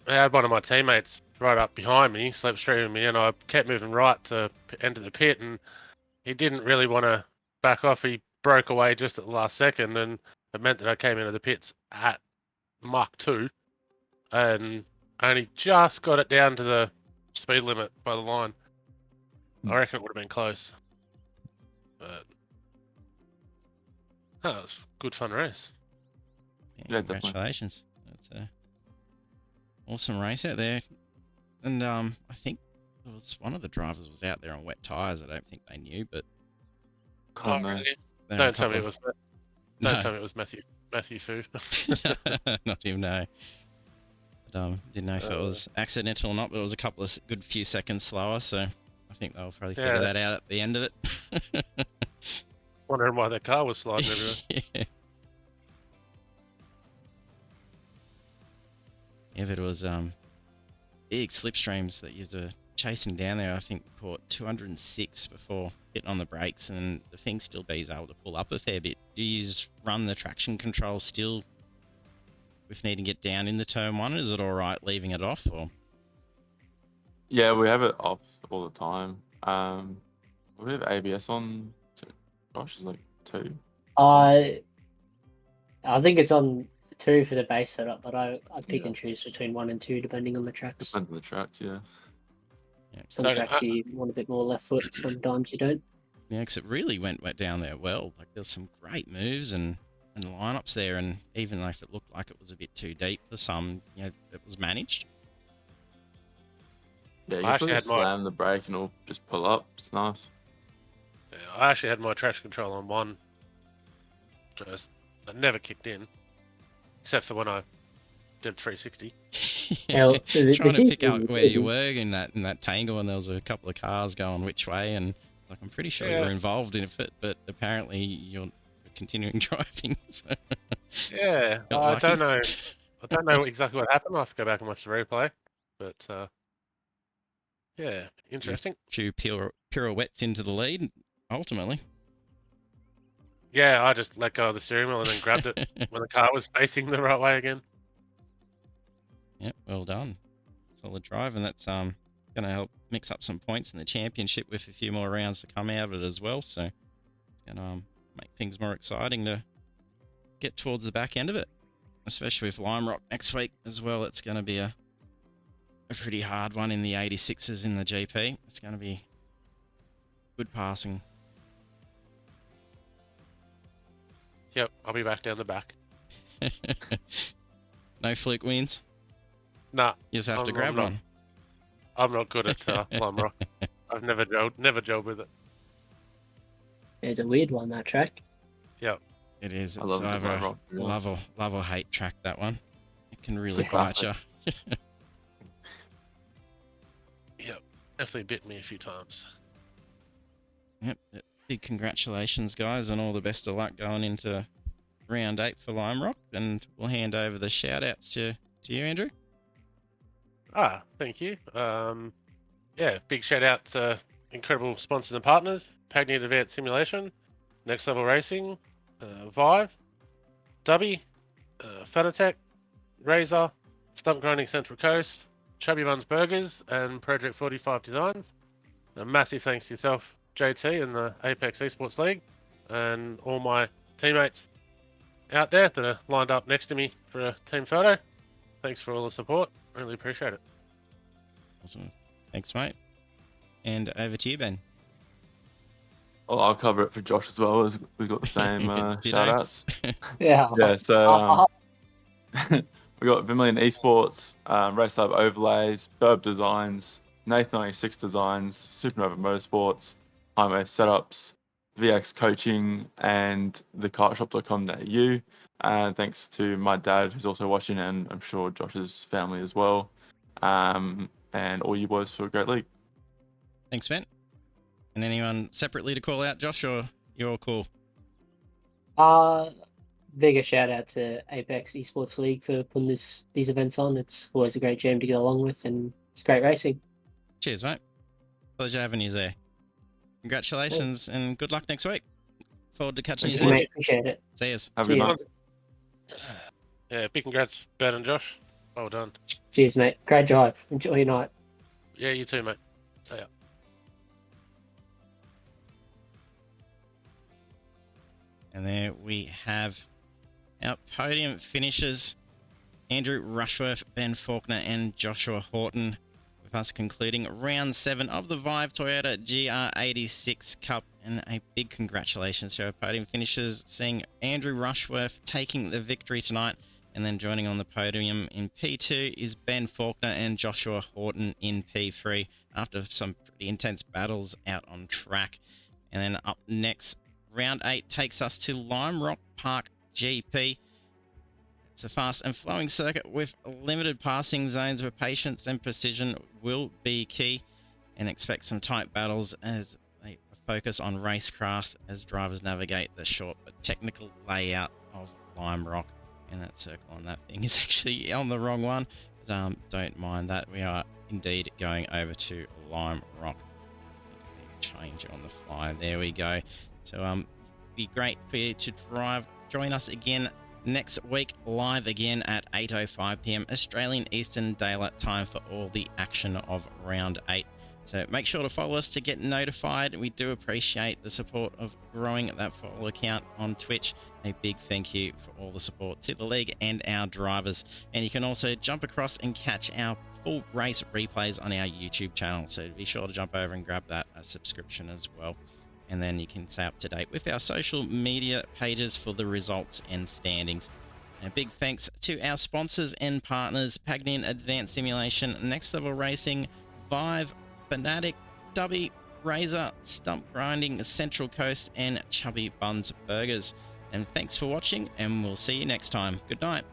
I had one of my teammates right up behind me, slipstreaming me, and I kept moving right to enter the pit, and he didn't really want to back off. He broke away just at the last second, and it meant that I came into the pits at Mach 2, and only just got it down to the speed limit by the line. I reckon it would have been close. But that was a good fun race. Yeah, definitely. congratulations. That's a awesome race out there. And I think it was one of the drivers was out there on wet tyres. I don't think they knew, but Can't know. really? there were a Don't tell me couple it of- was. Don't tell me it was Matthew Fu. not even know. But, didn't know if it was accidental or not, but it was a couple of good few seconds slower, so I think they'll probably figure Yeah. that out at the end of it. Wondering why their car was sliding everywhere. Yeah. Yeah, but it was big slipstreams that used to chasing down there. I think caught 206 before hitting on the brakes, and the thing still be's able to pull up a fair bit. Do you just run the traction control still with needing to get down in the turn one? Is it all right leaving it off, or? Yeah, we have it off all the time. We have ABS on. Gosh, it's like 2. I think it's on 2 for the base setup, but I pick and choose between 1 and 2 depending on the tracks. Depends on the track, yeah. Yeah, Some So, tracks you want a bit more left foot, sometimes you don't. yeah, 'cause it really went down there well. Like there's some great moves and lineups there, and even if it looked like it was a bit too deep for some, you know, it was managed. Yeah, you I can sort actually of had my- slam the brake and it'll just pull up. It's nice. Yeah, I actually had my traction control on 1. Just it never kicked in, except for when I did 360. Now, the Trying to thing pick is, out where you were in that tangle, and there was a couple of cars going which way, and like I'm pretty sure Yeah. you're involved in it, but apparently your continuing driving. So Yeah, got I lucky. don't know. I don't know exactly what happened. I'll have to go back and watch the replay. But yeah, interesting. Few pirouettes into the lead, ultimately. Yeah, I just let go of the steering wheel and then grabbed it when the car was facing the right way again. Yep, well done. Solid drive, and that's going to help mix up some points in the championship with a few more rounds to come out of it as well. So it's going to make things more exciting to get towards the back end of it, especially with Lime Rock next week as well. It's going to be a pretty hard one in the 86s in the GP. It's going to be good passing. Yep, I'll be back down the back. No fluke wins. Nah, You just have to I'm grab not. one. I'm not good at Lime Rock. I've never gelled with it. It's a weird one, that track. Yep. It is. I It's love the either Lime Rock, to be honest. love or hate track, that one. It can really a bite classic. you. Yep. Definitely bit me a few times. Yep. Big congratulations, guys, and all the best of luck going into round 8 for Lime Rock. And we'll hand over the shout outs to you, Andrew. Thank you. Yeah, big shout out to incredible sponsors and partners: Pagny Advanced Simulation, Next Level Racing, Vive, Dubby, Fanatec, Razor, Stump Grinding Central Coast, Chubby Buns Burgers, and Project 45 Designs. A massive thanks to yourself, JT, and the Apex Esports League, and all my teammates out there that are lined up next to me for a team photo. Thanks for all the support. Really appreciate it. Awesome. Thanks, mate. And over to you, Ben. Well, I'll cover it for Josh as well, as we've got the same Ditto. shout outs. Yeah. Yeah, so we got Vermilion Esports, Race Lab Overlays, Burb Designs, Nathan 96 Designs, Supernova Motorsports, Highway Setups, VX Coaching, and thekartshop.com.au. And thanks to my dad, who's also watching, and I'm sure Josh's family as well. And all you boys for a great league. Thanks, Ben. And anyone separately to call out, Josh, or you're all cool? Bigger shout out to Apex Esports League for putting these events on. It's always a great jam to get along with, and it's great racing. Cheers, mate. Pleasure having you there. Congratulations and good luck next week. Forward to catching Thanks, you Thank soon. you, mate. Appreciate it. See yous. Have a See good ya. night. Yeah, big congrats, Ben and Josh. Well done. Cheers, mate. Great drive. Enjoy your night. Yeah, you too, mate. See ya. And there we have our podium finishers: Andrew Rushworth, Ben Faulkner, and Joshua Horton, with us concluding round 7 of the Vive Toyota GR86 Cup. And a big congratulations to our podium finishers, seeing Andrew Rushworth taking the victory tonight. And then joining on the podium in P2 is Ben Faulkner and Joshua Horton in P3 after some pretty intense battles out on track. And then up next, round 8 takes us to Lime Rock Park GP. It's a fast and flowing circuit with limited passing zones where patience and precision will be key, and expect some tight battles as they focus on racecraft as drivers navigate the short but technical layout of Lime Rock. And that circle on that thing is actually on the wrong one, but don't mind that. We are indeed going over to Lime Rock. Change it on the fly. There we go. So be great for you to join us again next week, live again at 8:05 p.m. Australian Eastern Daylight Time for all the action of round 8. So make sure to follow us to get notified. We do appreciate the support of growing that follow account on Twitch. A big thank you for all the support to the league and our drivers. And you can also jump across and catch our full race replays on our YouTube channel. So be sure to jump over and grab that subscription as well. And then you can stay up to date with our social media pages for the results and standings. And a big thanks to our sponsors and partners: Pagny Advanced Simulation, Next Level Racing, Vive, Fanatic, Dubby, Razor, Stump Grinding, Central Coast, and Chubby Buns Burgers. And thanks for watching, and we'll see you next time. Good night.